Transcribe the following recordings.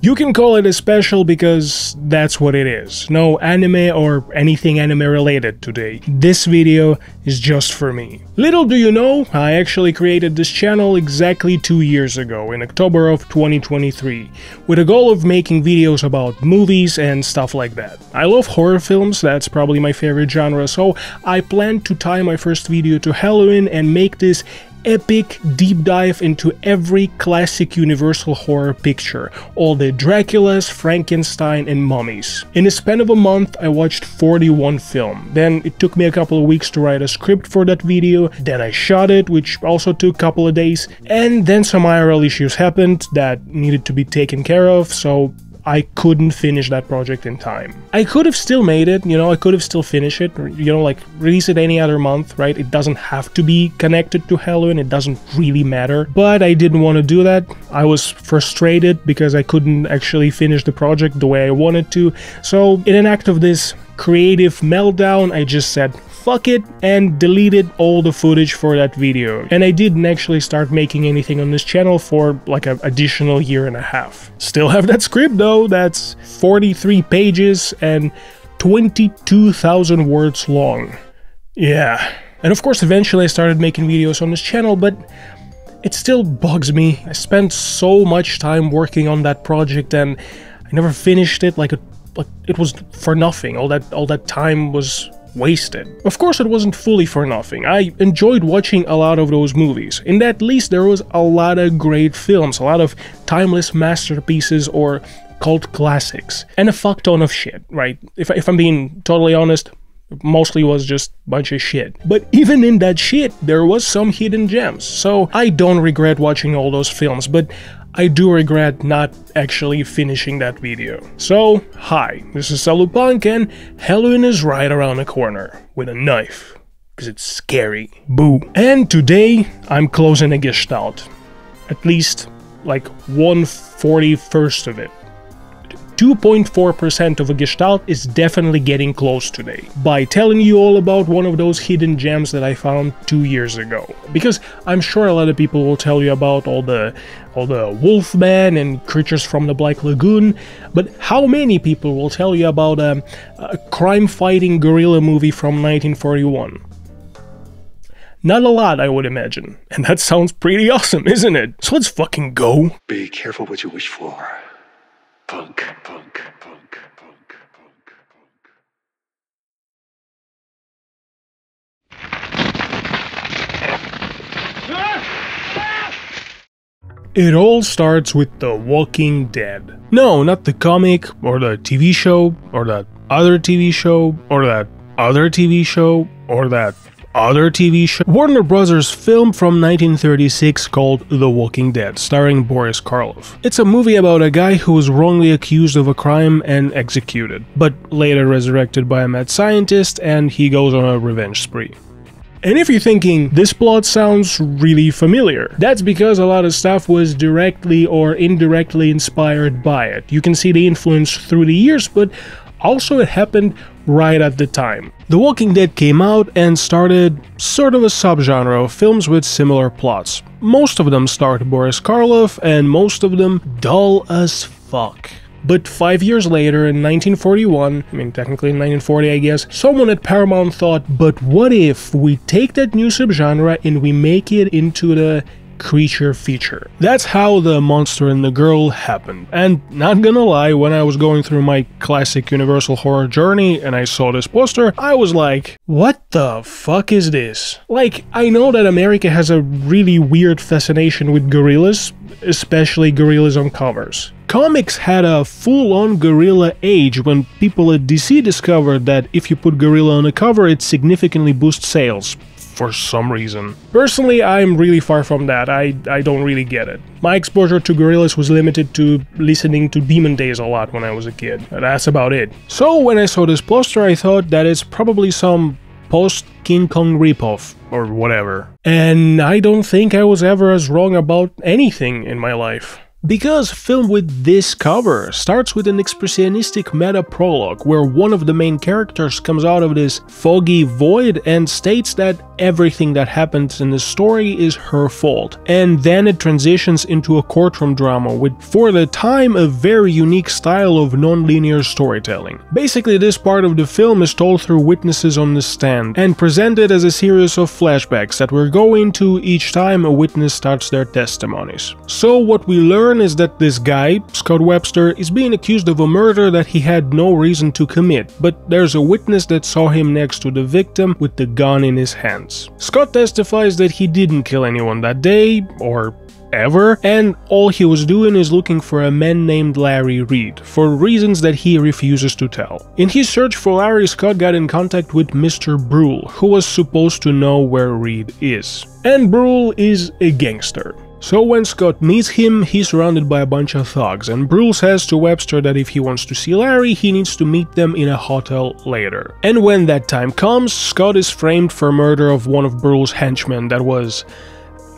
You can call it a special because that's what it is. No anime or anything anime related today. This video is just for me. Little do you know, I actually created this channel exactly 2 years ago, in October of 2023, with a goal of making videos about movies and stuff like that. I love horror films, that's probably my favorite genre, so I planned to tie my first video to Halloween and make this epic deep dive into every classic Universal horror picture, all the Draculas, Frankenstein and mummies. In the span of a month I watched 41 films, then it took me a couple of weeks to write a script for that video, then I shot it, which also took a couple of days, and then some IRL issues happened that needed to be taken care of, so I couldn't finish that project in time. I could have still made it, I could have still finished it, like release it any other month, right? It doesn't have to be connected to Halloween, it doesn't really matter. But I didn't want to do that. I was frustrated because I couldn't actually finish the project the way I wanted to. So in an act of this creative meltdown, I just said fuck it and deleted all the footage for that video. And I didn't actually start making anything on this channel for like an additional year and a half. Still have that script though, that's 43 pages and 22,000 words long. Yeah. And of course eventually I started making videos on this channel, but it still bugs me. I spent so much time working on that project and I never finished it, like it was for nothing. All that time was wasted. Of course it wasn't fully for nothing. I enjoyed watching a lot of those movies. In that list there was a lot of great films, a lot of timeless masterpieces or cult classics, and a fuck ton of shit, right? If I'm being totally honest, mostly was just a bunch of shit. But even in that shit, there was some hidden gems, so I don't regret watching all those films, but I do regret not actually finishing that video. So, hi, this is cellupunk and Halloween is right around the corner, with a knife, because it's scary. Boo. And today, I'm closing a gestalt. At least, like 1/41st of it. 2.4% of a gestalt is definitely getting close today, by telling you all about one of those hidden gems that I found 2 years ago. Because I'm sure a lot of people will tell you about all the wolfmen and creatures from the Black Lagoon, but how many people will tell you about a crime-fighting gorilla movie from 1941? Not a lot, I would imagine. And that sounds pretty awesome, isn't it? So let's fucking go. Be careful what you wish for. Punk, punk, punk, punk, punk, punk. It all starts with The Walking Dead. No, not the comic, or the TV show, or that other TV show, or that other TV show, or that other TV show. Warner Bros. Film from 1936 called The Walking Dead, starring Boris Karloff. It's a movie about a guy who was wrongly accused of a crime and executed, but later resurrected by a mad scientist, and he goes on a revenge spree. And if you're thinking, this plot sounds really familiar, that's because a lot of stuff was directly or indirectly inspired by it. You can see the influence through the years, but also it happened right at the time. The Walking Dead came out and started sort of a subgenre of films with similar plots. Most of them starred Boris Karloff and most of them dull as fuck. But 5 years later, in 1941, technically in 1940 I guess, someone at Paramount thought, but what if we take that new subgenre and we make it into the creature feature. That's how The Monster and the Girl happened. And not gonna lie, when I was going through my classic Universal horror journey and I saw this poster, I was like, what the fuck is this? Like, I know that America has a really weird fascination with gorillas, especially gorillas on covers. Comics had a full-on gorilla age when people at DC discovered that if you put gorilla on a cover, it significantly boosts sales. For some reason. Personally, I'm really far from that. I don't really get it. My exposure to gorillas was limited to listening to Demon Days a lot when I was a kid. That's about it. So when I saw this poster, I thought that it's probably some post-King Kong ripoff, or whatever. And I don't think I was ever as wrong about anything in my life. Because film with this cover starts with an expressionistic meta prologue where one of the main characters comes out of this foggy void and states that everything that happens in the story is her fault. And then it transitions into a courtroom drama with, for the time, a very unique style of non-linear storytelling. Basically, this part of the film is told through witnesses on the stand and presented as a series of flashbacks that will go into each time a witness starts their testimonies. So what we learn is that this guy, Scott Webster, is being accused of a murder that he had no reason to commit, but there's a witness that saw him next to the victim with the gun in his hands. Scott testifies that he didn't kill anyone that day, or ever, and all he was doing is looking for a man named Larry Reed, for reasons that he refuses to tell. In his search for Larry, Scott got in contact with Mr. Brule, who was supposed to know where Reed is. And Brule is a gangster. So when Scott meets him, he's surrounded by a bunch of thugs, and Brule says to Webster that if he wants to see Larry, he needs to meet them in a hotel later. And when that time comes, Scott is framed for murder of one of Brule's henchmen that was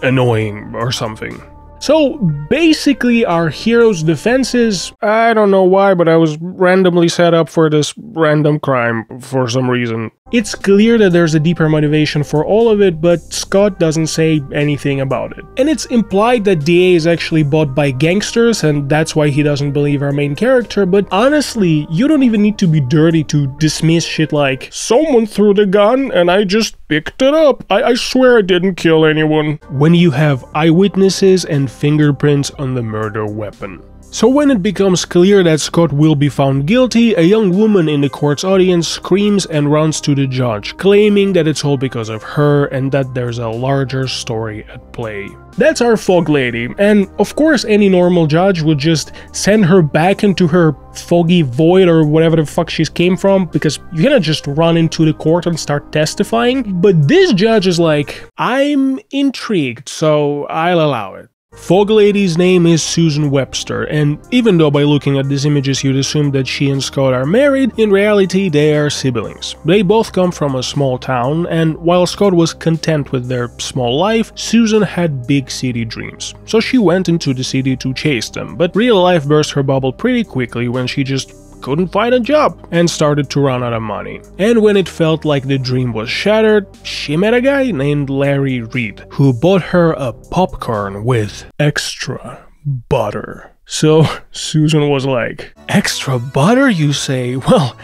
annoying or something. So basically our hero's defense is, I don't know why, but I was randomly set up for this random crime for some reason. It's clear that there's a deeper motivation for all of it, but Scott doesn't say anything about it. And it's implied that DA is actually bought by gangsters, and that's why he doesn't believe our main character, but honestly, you don't even need to be dirty to dismiss shit like, someone threw the gun and I just picked it up. I swear I didn't kill anyone. When you have eyewitnesses and fingerprints on the murder weapon. So when it becomes clear that Scott will be found guilty, a young woman in the court's audience screams and runs to the judge, claiming that it's all because of her and that there's a larger story at play. That's our fog lady, and of course any normal judge would just send her back into her foggy void or whatever the fuck she came from, because you cannot just run into the court and start testifying. But this judge is like, I'm intrigued, so I'll allow it. Fog Lady's name is Susan Webster, and even though by looking at these images you'd assume that she and Scott are married, in reality they are siblings. They both come from a small town, and while Scott was content with their small life, Susan had big city dreams. So she went into the city to chase them, but real life burst her bubble pretty quickly when she just couldn't find a job and started to run out of money. And when it felt like the dream was shattered, she met a guy named Larry Reed, who bought her a popcorn with extra butter. So Susan was like, extra butter, you say? Well,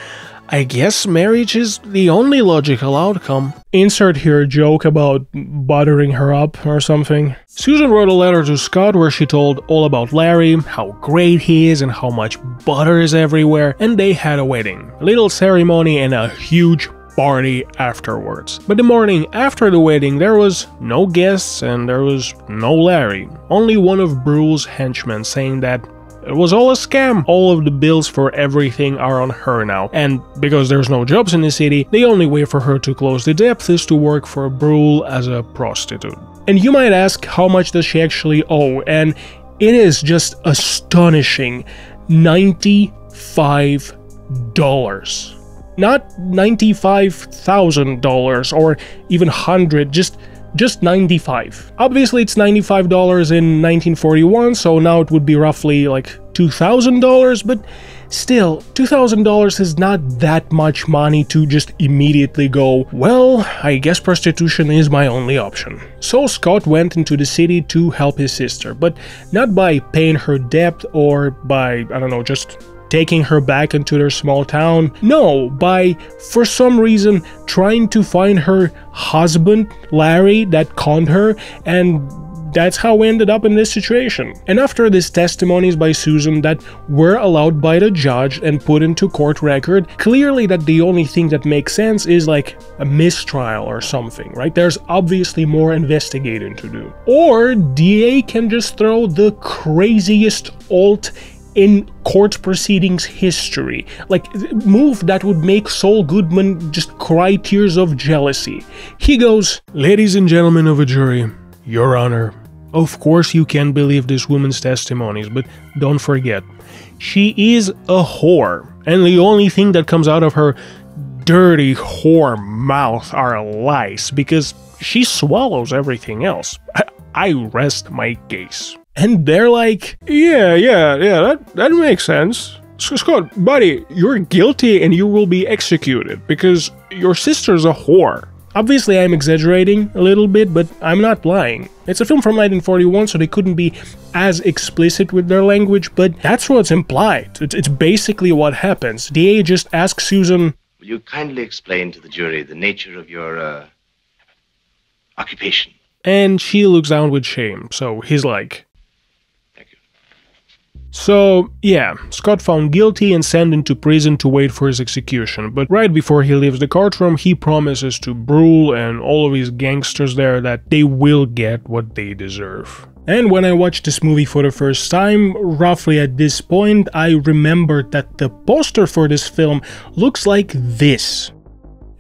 I guess marriage is the only logical outcome. Insert here a joke about buttering her up or something. Susan wrote a letter to Scott where she told all about Larry, how great he is and how much butter is everywhere, and they had a wedding, a little ceremony and a huge party afterwards. But the morning after the wedding there was no guests and there was no Larry, only one of Brule's henchmen saying that it was all a scam. All of the bills for everything are on her now, and because there's no jobs in the city, the only way for her to close the debt is to work for Brule as a prostitute. And you might ask, how much does she actually owe? And it is just astonishing, $95. Not $95,000 or even $100, just 95. Obviously it's $95 in 1941, so now it would be roughly like $2,000, but still, $2,000 is not that much money to just immediately go, well, I guess prostitution is my only option. So Scott went into the city to help his sister, but not by paying her debt or by, I don't know, just taking her back into their small town. No, by, for some reason, trying to find her husband, Larry, that conned her, and that's how we ended up in this situation. And after these testimonies by Susan that were allowed by the judge and put into court record, clearly that the only thing that makes sense is like a mistrial or something, right? There's obviously more investigating to do. Or DA can just throw the craziest alt in court proceedings history, like move that would make Saul Goodman just cry tears of jealousy. He goes, "Ladies and gentlemen of a jury, Your Honor, of course you can believe this woman's testimonies, but don't forget, she is a whore, and the only thing that comes out of her dirty whore mouth are lies, because she swallows everything else. I rest my case." And they're like, yeah, that makes sense. Scott, buddy, you're guilty and you will be executed because your sister's a whore. Obviously, I'm exaggerating a little bit, but I'm not lying. It's a film from 1941, so they couldn't be as explicit with their language, but that's what's implied. It's basically what happens. DA just asks Susan, "Will you kindly explain to the jury the nature of your, occupation?" And she looks down with shame, so he's like, "Thank you." So, yeah, Scott found guilty and sent into prison to wait for his execution, but right before he leaves the courtroom, he promises to Brule and all of his gangsters there that they will get what they deserve. And when I watched this movie for the first time, roughly at this point, I remembered that the poster for this film looks like this.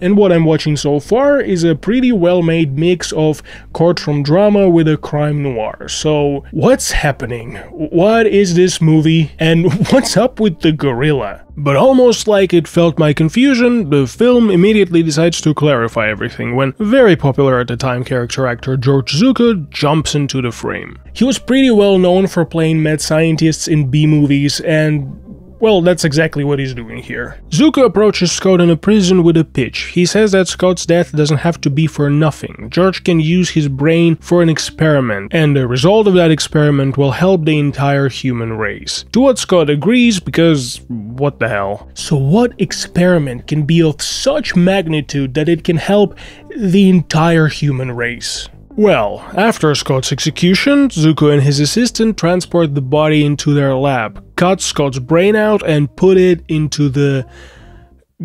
And what I'm watching so far is a pretty well-made mix of courtroom drama with a crime noir. So, what's happening? What is this movie? And what's up with the gorilla? But almost like it felt my confusion, the film immediately decides to clarify everything when very popular at the time character actor George Zucker jumps into the frame. He was pretty well known for playing mad scientists in B-movies, and well, that's exactly what he's doing here. Zucker approaches Scott in a prison with a pitch. He says that Scott's death doesn't have to be for nothing. George can use his brain for an experiment, and the result of that experiment will help the entire human race. To what Scott agrees, because what the hell. So what experiment can be of such magnitude that it can help the entire human race? Well, after Scott's execution, Zuko and his assistant transport the body into their lab, cut Scott's brain out and put it into the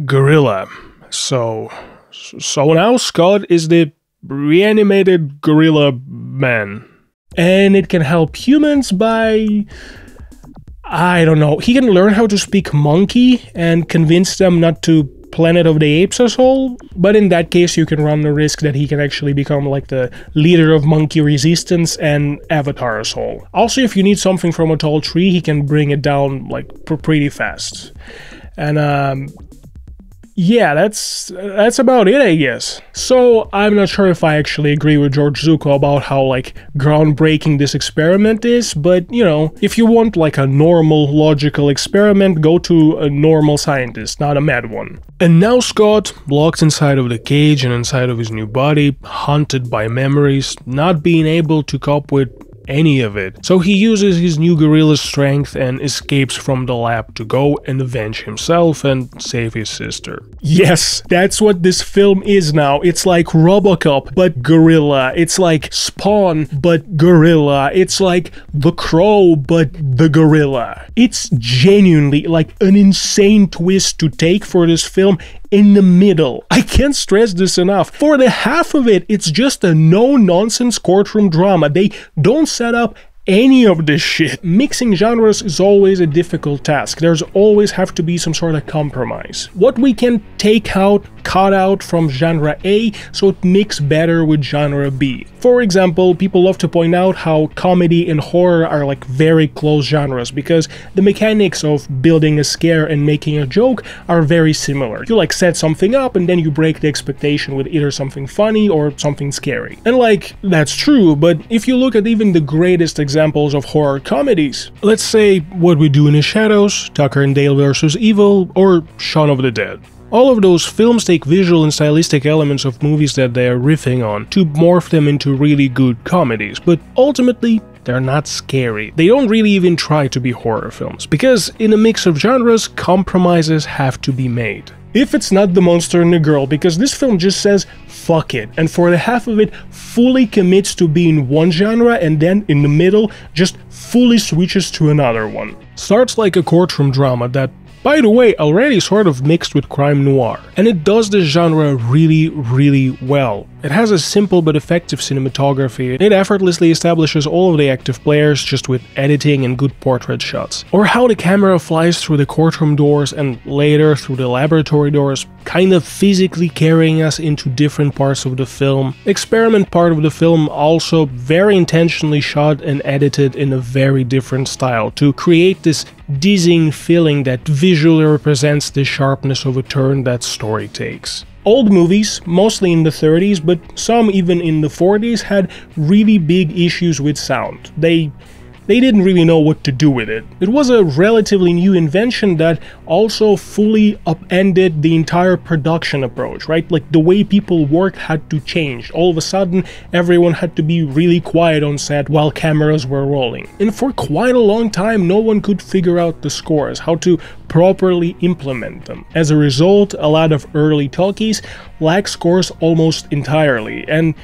gorilla. So now Scott is the reanimated gorilla man. And it can help humans by, I don't know, he can learn how to speak monkey and convince them not to Planet of the Apes asshole, but in that case you can run the risk that he can actually become like the leader of monkey resistance and Avatar asshole. Also, if you need something from a tall tree, he can bring it down like pretty fast. And yeah, that's about it, I guess. So, I'm not sure if I actually agree with George Zuko about how, like, groundbreaking this experiment is, but, you know, if you want, like, a normal, logical experiment, go to a normal scientist, not a mad one. And now Scott, locked inside of the cage and inside of his new body, haunted by memories, not being able to cope with any of it. So he uses his new gorilla strength and escapes from the lab to go and avenge himself and save his sister. Yes, that's what this film is now. It's like RoboCop, but gorilla. It's like Spawn, but gorilla. It's like The Crow, but the gorilla. It's genuinely like an insane twist to take for this film in the middle. I can't stress this enough. For the half of it, it's just a no-nonsense courtroom drama. They don't set up any of this shit. Mixing genres is always a difficult task. There's always have to be some sort of compromise. What we can take out, cut out from genre A so it mix better with genre B. For example, people love to point out how comedy and horror are like very close genres because the mechanics of building a scare and making a joke are very similar. You like set something up and then you break the expectation with either something funny or something scary. And like, that's true, but if you look at even the greatest examples of horror comedies, let's say What We Do in the Shadows, Tucker and Dale vs. Evil, or Shaun of the Dead. All of those films take visual and stylistic elements of movies that they are riffing on to morph them into really good comedies, but ultimately, they're not scary. They don't really even try to be horror films, because in a mix of genres, compromises have to be made. If it's not The Monster and the Girl, because this film just says fuck it, and for the half of it fully commits to being one genre and then in the middle just fully switches to another one. Starts like a courtroom drama that, by the way, already sort of mixed with crime noir, and it does this genre really well. It has a simple but effective cinematography, and it effortlessly establishes all of the active players just with editing and good portrait shots. Or how the camera flies through the courtroom doors and later through the laboratory doors, kind of physically carrying us into different parts of the film. Experiment part of the film also very intentionally shot and edited in a very different style to create this dizzying feeling that visually represents the sharpness of a turn that story takes. Old movies, mostly in the 30s, but some even in the 40s, had really big issues with sound. They they didn't really know what to do with it. It was a relatively new invention that also fully upended the entire production approach, right? Like the way people worked had to change. All of a sudden, everyone had to be really quiet on set while cameras were rolling. And for quite a long time, no one could figure out the scores, how to properly implement them. As a result, a lot of early talkies lack scores almost entirely, and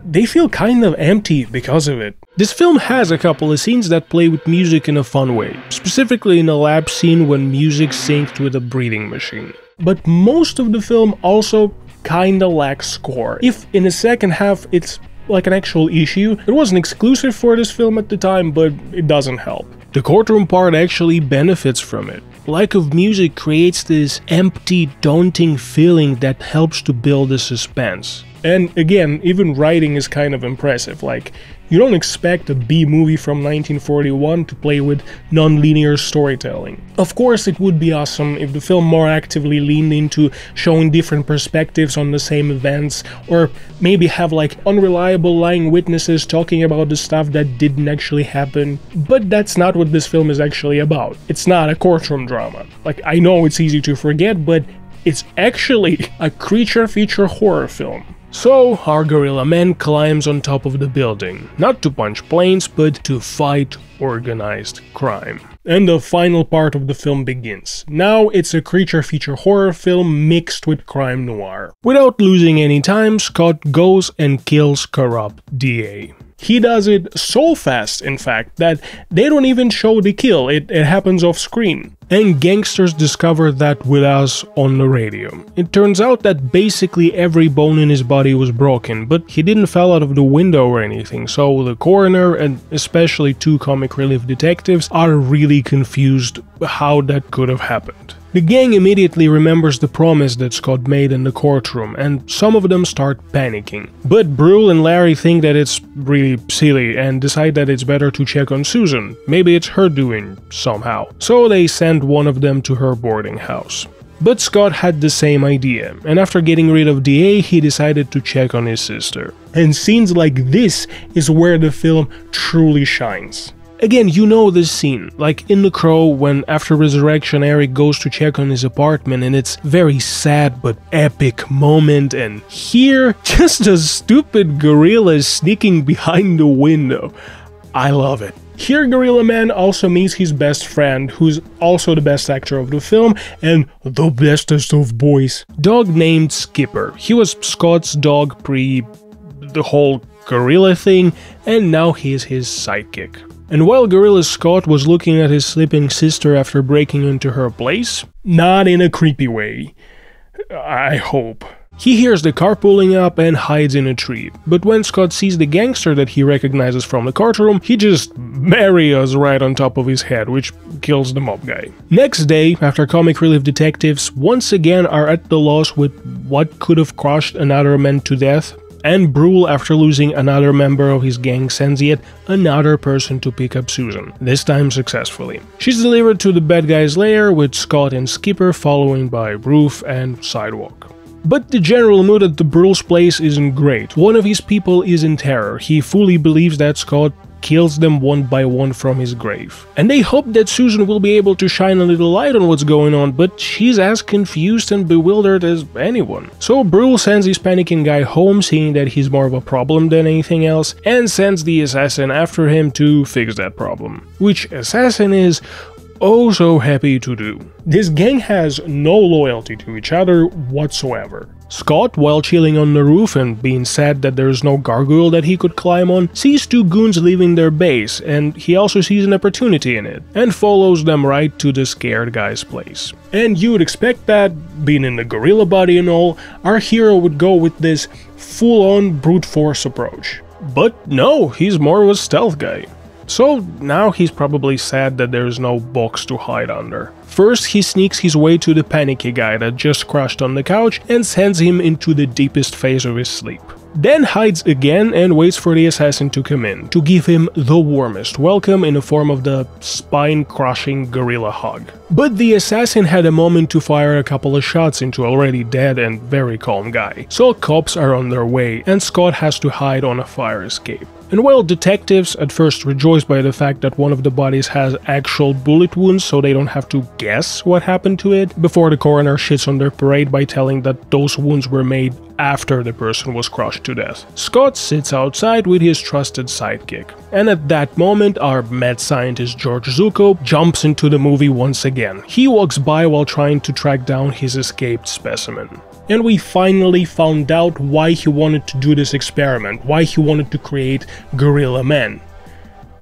they feel kind of empty because of it. This film has a couple of scenes that play with music in a fun way, specifically in a lab scene when music synced with a breathing machine. But most of the film also kinda lacks score. If in the second half it's like an actual issue, it wasn't exclusive for this film at the time, but it doesn't help. The courtroom part actually benefits from it. Lack of music creates this empty, daunting feeling that helps to build the suspense. And again, even writing is kind of impressive. Like, you don't expect a B-movie from 1941 to play with non-linear storytelling. Of course, it would be awesome if the film more actively leaned into showing different perspectives on the same events, or maybe have like unreliable lying witnesses talking about the stuff that didn't actually happen. But that's not what this film is actually about. It's not a courtroom drama. Like, I know it's easy to forget, but it's actually a creature feature horror film. So, our gorilla man climbs on top of the building, not to punch planes, but to fight organized crime. And the final part of the film begins. Now it's a creature feature horror film mixed with crime noir. Without losing any time, Scott goes and kills corrupt DA. He does it so fast, in fact, that they don't even show the kill, it happens off screen. And gangsters discover that with us on the radio. It turns out that basically every bone in his body was broken, but he didn't fall out of the window or anything, so the coroner and especially two comic relief detectives are really confused how that could have happened. The gang immediately remembers the promise that Scott made in the courtroom, and some of them start panicking. But Brule and Larry think that it's really silly and decide that it's better to check on Susan. Maybe it's her doing somehow. So they send one of them to her boarding house. But Scott had the same idea, and after getting rid of DA, he decided to check on his sister. And scenes like this is where the film truly shines. Again, you know this scene, like in The Crow, when after resurrection Eric goes to check on his apartment and it's very sad but epic moment, and here, just a stupid gorilla sneaking behind the window. I love it. Here Gorilla Man also meets his best friend, who's also the best actor of the film, and the bestest of boys. Dog named Skipper. He was Scott's dog pre the whole gorilla thing, and now he's his sidekick. And while Gorilla Scott was looking at his sleeping sister after breaking into her place, not in a creepy way, I hope, he hears the car pulling up and hides in a tree. But when Scott sees the gangster that he recognizes from the courtroom, he just buries right on top of his head, which kills the mob guy. Next day, after comic relief detectives once again are at the loss with what could have crushed another man to death, and Brule, after losing another member of his gang, sends yet another person to pick up Susan, this time successfully. She's delivered to the bad guy's lair, with Scott and Skipper following by Roof and Sidewalk. But the general mood at the Brule's place isn't great. One of his people is in terror. He fully believes that Scott kills them one by one from his grave. And they hope that Susan will be able to shine a little light on what's going on, but she's as confused and bewildered as anyone. So Brule sends his panicking guy home, seeing that he's more of a problem than anything else, and sends the assassin after him to fix that problem. Which assassin is oh so happy to do. This gang has no loyalty to each other whatsoever. Scott, while chilling on the roof and being sad that there's no gargoyle that he could climb on, sees two goons leaving their base, and he also sees an opportunity in it, and follows them right to the scared guy's place. And you would expect that, being in the gorilla body and all, our hero would go with this full-on brute force approach. But no, he's more of a stealth guy. So now he's probably sad that there's no box to hide under. First, he sneaks his way to the panicky guy that just crashed on the couch and sends him into the deepest phase of his sleep. Then hides again and waits for the assassin to come in, to give him the warmest welcome in the form of the spine-crushing gorilla hug. But the assassin had a moment to fire a couple of shots into already dead and very calm guy, so cops are on their way and Scott has to hide on a fire escape. And while detectives at first rejoice by the fact that one of the bodies has actual bullet wounds so they don't have to guess what happened to it, before the coroner shits on their parade by telling that those wounds were made after the person was crushed to death. Scott sits outside with his trusted sidekick. And at that moment, our mad scientist George Zuko jumps into the movie once again. He walks by while trying to track down his escaped specimen. And we finally found out why he wanted to do this experiment, why he wanted to create Gorilla Man.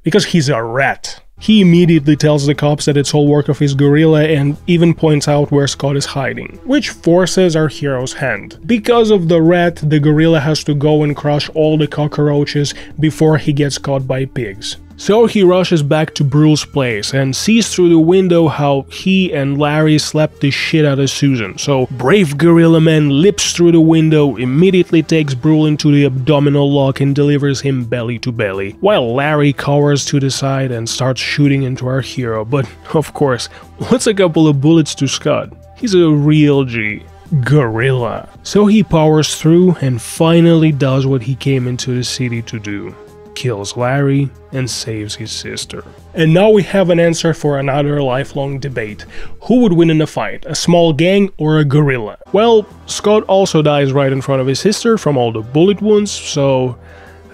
Because he's a rat. He immediately tells the cops that it's all work of his gorilla and even points out where Scott is hiding, which forces our hero's hand. Because of the rat, the gorilla has to go and crush all the cockroaches before he gets caught by pigs. So he rushes back to Brule's place and sees through the window how he and Larry slapped the shit out of Susan. So brave Gorilla Man leaps through the window, immediately takes Brule into the abdominal lock and delivers him belly to belly, while Larry cowers to the side and starts shooting into our hero. But of course, what's a couple of bullets to Scott? He's a real G. Gorilla. So he powers through and finally does what he came into the city to do. Kills Larry and saves his sister. And now we have an answer for another lifelong debate. Who would win in a fight, a small gang or a gorilla? Well, Scott also dies right in front of his sister from all the bullet wounds, so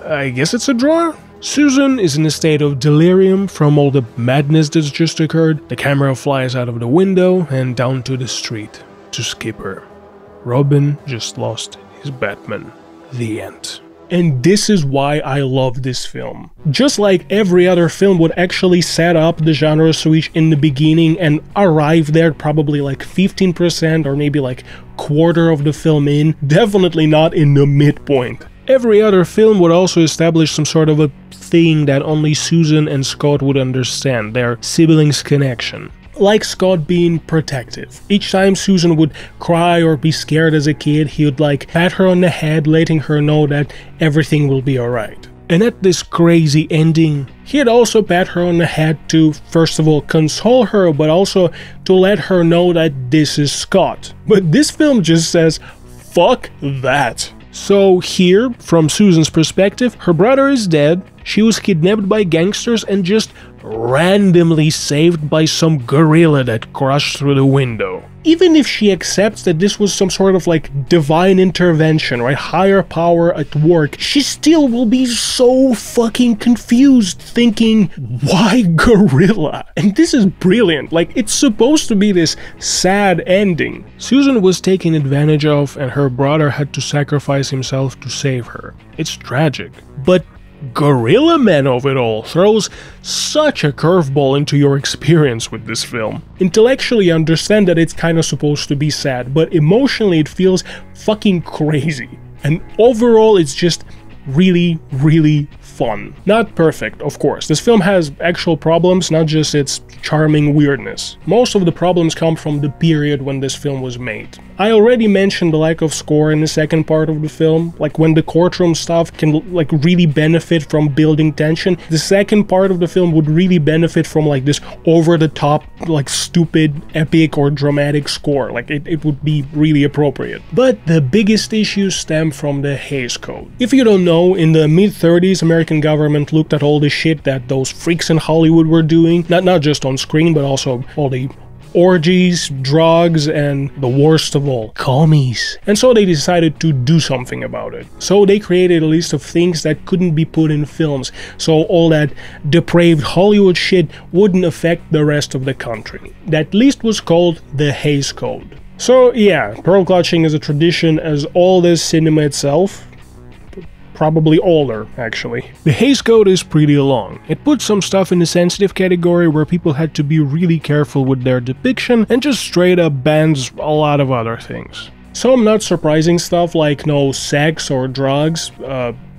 I guess it's a draw? Susan is in a state of delirium from all the madness that's just occurred. The camera flies out of the window and down to the street to Skipper. Robin just lost his Batman. The end. And this is why I love this film. Just like every other film would actually set up the genre switch in the beginning and arrive there probably like 15% or maybe like quarter of the film in, definitely not in the midpoint. Every other film would also establish some sort of a thing that only Susan and Scott would understand, their siblings' connection. Like Scott being protective. Each time Susan would cry or be scared as a kid, he would like pat her on the head, letting her know that everything will be alright. And at this crazy ending, he'd also pat her on the head to, first of all, console her, but also to let her know that this is Scott. But this film just says, fuck that. So here, from Susan's perspective, her brother is dead, she was kidnapped by gangsters and just randomly saved by some gorilla that crashed through the window. Even if she accepts that this was some sort of like divine intervention, right, higher power at work, she still will be so fucking confused thinking, why gorilla? And this is brilliant, like it's supposed to be this sad ending. Susan was taken advantage of and her brother had to sacrifice himself to save her. It's tragic, but Gorilla Man of it all throws such a curveball into your experience with this film. Intellectually I understand that it's kinda supposed to be sad, but emotionally it feels fucking crazy. And overall it's just really, really fun. Not perfect, of course. This film has actual problems, not just its charming weirdness. Most of the problems come from the period when this film was made. I already mentioned the lack of score in the second part of the film, like when the courtroom stuff can like really benefit from building tension. The second part of the film would really benefit from like this over-the-top, like stupid, epic or dramatic score. Like it would be really appropriate. But the biggest issues stem from the Hays Code. If you don't know, in the mid-30s, American government looked at all the shit that those freaks in Hollywood were doing, not just on screen, but also all the orgies, drugs, and the worst of all, commies. And so they decided to do something about it. So they created a list of things that couldn't be put in films, so all that depraved Hollywood shit wouldn't affect the rest of the country. That list was called the Hays Code. So yeah, pearl clutching is a tradition as old as cinema itself. Probably older, actually. The Hays Code is pretty long. It puts some stuff in the sensitive category where people had to be really careful with their depiction and just straight up bans a lot of other things. Some not surprising stuff like no sex or drugs,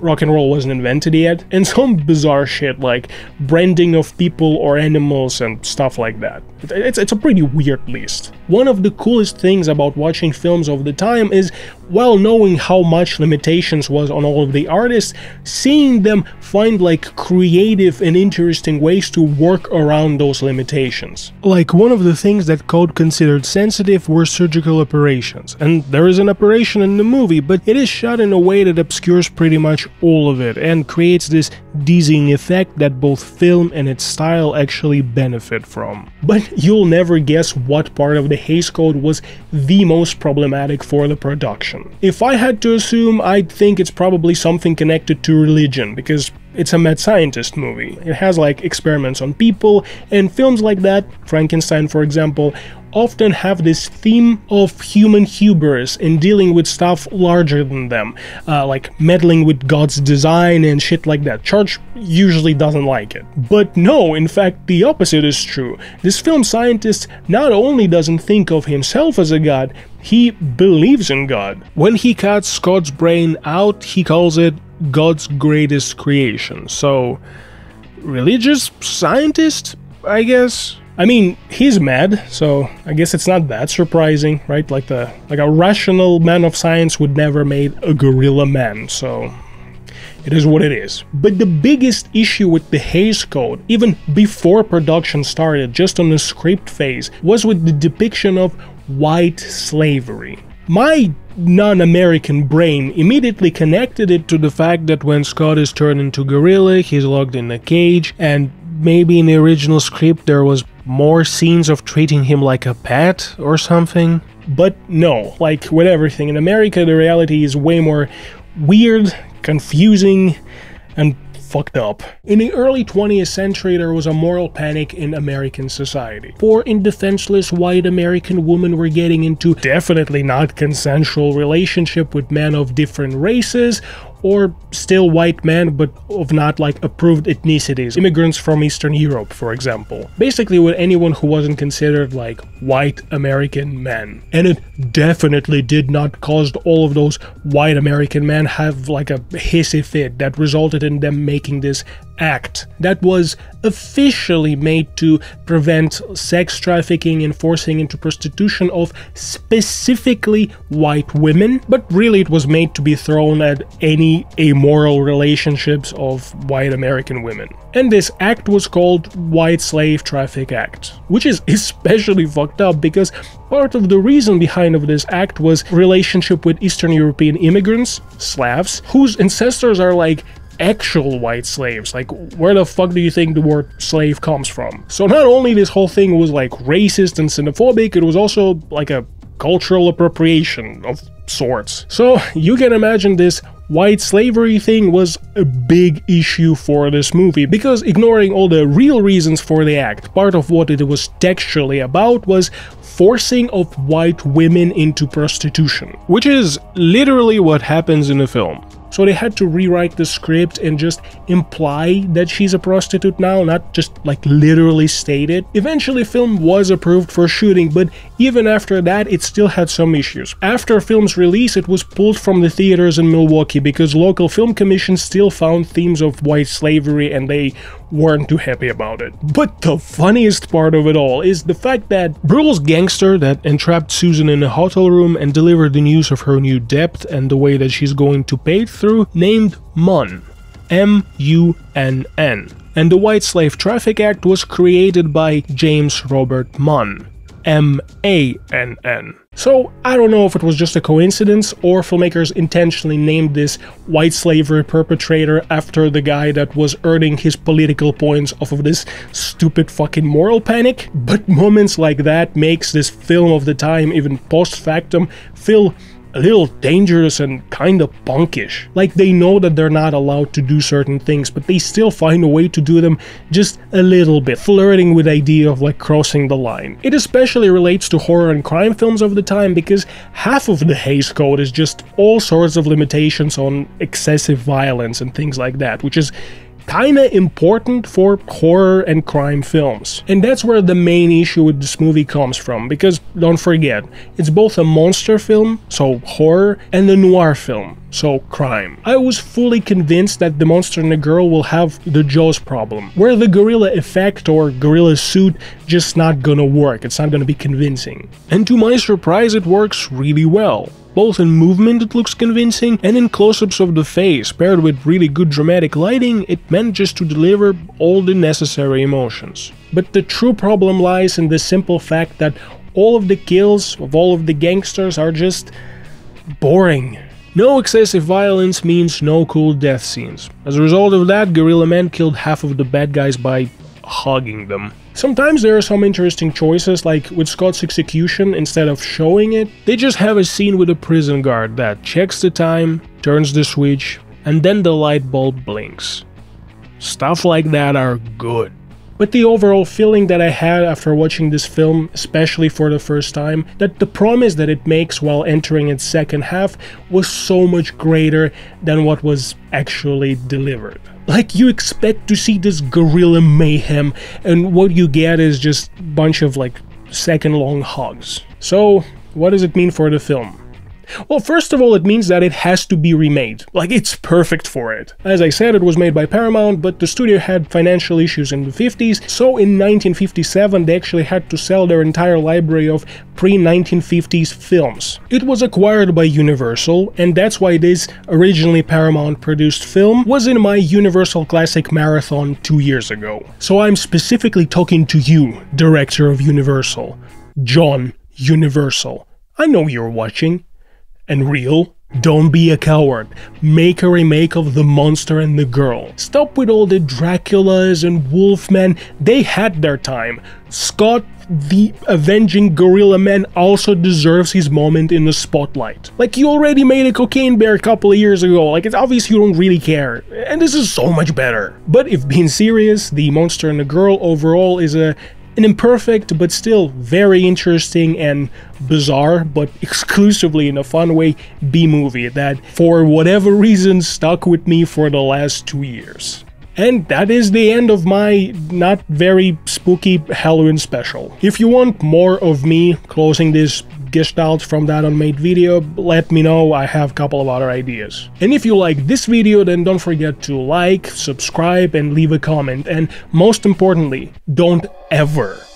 rock and roll wasn't invented yet, and some bizarre shit like branding of people or animals and stuff like that. It's a pretty weird list. One of the coolest things about watching films of the time is, while knowing how much limitations was on all of the artists, seeing them find like creative and interesting ways to work around those limitations. Like one of the things that Code considered sensitive were surgical operations, and there is an operation in the movie, but it is shot in a way that obscures pretty much all of it and creates this dizzying effect that both film and its style actually benefit from. But you'll never guess what part of the Hays Code was the most problematic for the production. If I had to assume, I'd think it's probably something connected to religion, because it's a mad scientist movie. It has like experiments on people, and films like that, Frankenstein for example, often have this theme of human hubris in dealing with stuff larger than them, like meddling with God's design and shit like that. Church usually doesn't like it. But no, in fact, the opposite is true. This film scientist not only doesn't think of himself as a god, he believes in God. When he cuts Scott's brain out, he calls it God's greatest creation. So, religious scientist, I guess? I mean, he's mad, so I guess it's not that surprising, right? Like a rational man of science would never made a gorilla man, so it is what it is. But the biggest issue with the Hays Code, even before production started, just on the script phase, was with the depiction of white slavery. My non-American brain immediately connected it to the fact that when Scott is turned into gorilla, he's locked in a cage, and maybe in the original script there was more scenes of treating him like a pet or something. But no, like with everything in America, the reality is way more weird, confusing, and fucked up. In the early 20th century, there was a moral panic in American society. Poor and defenseless white American women were getting into definitely not consensual relationship with men of different races, or still white men but of not like approved ethnicities, immigrants from Eastern Europe for example. Basically with anyone who wasn't considered like white American men. And it definitely did not cause all of those white American men have like a hissy fit that resulted in them making this act that was officially made to prevent sex trafficking and forcing into prostitution of specifically white women, but really it was made to be thrown at any amoral relationships of white American women. And this act was called White Slave Traffic Act, which is especially fucked up because part of the reason behind of this act was relationship with Eastern European immigrants, Slavs, whose ancestors are like actual white slaves. Like, where the fuck do you think the word slave comes from? So not only this whole thing was like racist and xenophobic, it was also like a cultural appropriation of sorts. So you can imagine this white slavery thing was a big issue for this movie, because ignoring all the real reasons for the act, part of what it was textually about was forcing of white women into prostitution, which is literally what happens in the film. So they had to rewrite the script and just imply that she's a prostitute now, not just like literally state it. Eventually film was approved for shooting, but even after that it still had some issues. After film's release it was pulled from the theaters in Milwaukee because local film commissions still found themes of white slavery and they weren't too happy about it. But the funniest part of it all is the fact that Brühl's gangster that entrapped Susan in a hotel room and delivered the news of her new debt and the way that she's going to pay it through, named Munn, M-U-N-N. And the White Slave Traffic Act was created by James Robert Munn, M-A-N-N. So I don't know if it was just a coincidence or filmmakers intentionally named this white slavery perpetrator after the guy that was earning his political points off of this stupid fucking moral panic, but moments like that makes this film of the time, even post-factum, feel a little dangerous and kinda punkish. Like they know that they're not allowed to do certain things, but they still find a way to do them just a little bit, flirting with the idea of like crossing the line. It especially relates to horror and crime films of the time because half of the Hays Code is just all sorts of limitations on excessive violence and things like that, which is kinda important for horror and crime films. And that's where the main issue with this movie comes from, because don't forget, it's both a monster film, so horror, and a noir film, so crime. I was fully convinced that the monster and the girl will have the Jaws problem, where the gorilla effect or gorilla suit just not gonna work, it's not gonna be convincing. And to my surprise it works really well. Both in movement it looks convincing, and in close-ups of the face, paired with really good dramatic lighting, it meant just to deliver all the necessary emotions. But the true problem lies in the simple fact that all of the kills of all of the gangsters are just boring. No excessive violence means no cool death scenes. As a result of that, Gorilla Man killed half of the bad guys by hugging them. Sometimes there are some interesting choices, like with Scott's execution, instead of showing it, they just have a scene with a prison guard that checks the time, turns the switch, and then the light bulb blinks. Stuff like that are good. But the overall feeling that I had after watching this film, especially for the first time, that the promise that it makes while entering its second half was so much greater than what was actually delivered. Like, you expect to see this gorilla mayhem, and what you get is just a bunch of like second-long hugs. So, what does it mean for the film? Well, first of all, it means that it has to be remade. Like, it's perfect for it. As I said, it was made by Paramount, but the studio had financial issues in the 50s, so in 1957 they actually had to sell their entire library of pre-1950s films. It was acquired by Universal, and that's why this originally Paramount-produced film was in my Universal Classic Marathon 2 years ago. So I'm specifically talking to you, director of Universal. John Universal. I know you're watching. And real, don't be a coward. Make a remake of The Monster and the Girl. Stop with all the Draculas and Wolfmen. They had their time. Scott, the avenging Gorilla Man, also deserves his moment in the spotlight. Like, you already made a Cocaine Bear a couple of years ago. Like, it's obvious you don't really care. And this is so much better. But if being serious, The Monster and the Girl overall is an imperfect but still very interesting and bizarre, but exclusively in a fun way, B-movie that for whatever reason stuck with me for the last 2 years. And that is the end of my not very spooky Halloween special. If you want more of me closing this gestalt from that unmade video, let me know, I have a couple of other ideas. And if you like this video, then don't forget to like, subscribe, and leave a comment. And most importantly, don't ever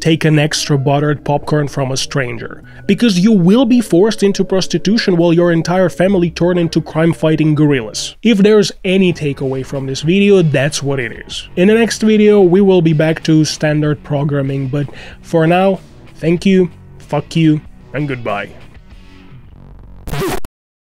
take an extra buttered popcorn from a stranger, because you will be forced into prostitution while your entire family turn into crime-fighting gorillas. If there's any takeaway from this video, that's what it is. In the next video, we will be back to standard programming, but for now, thank you, fuck you, and goodbye.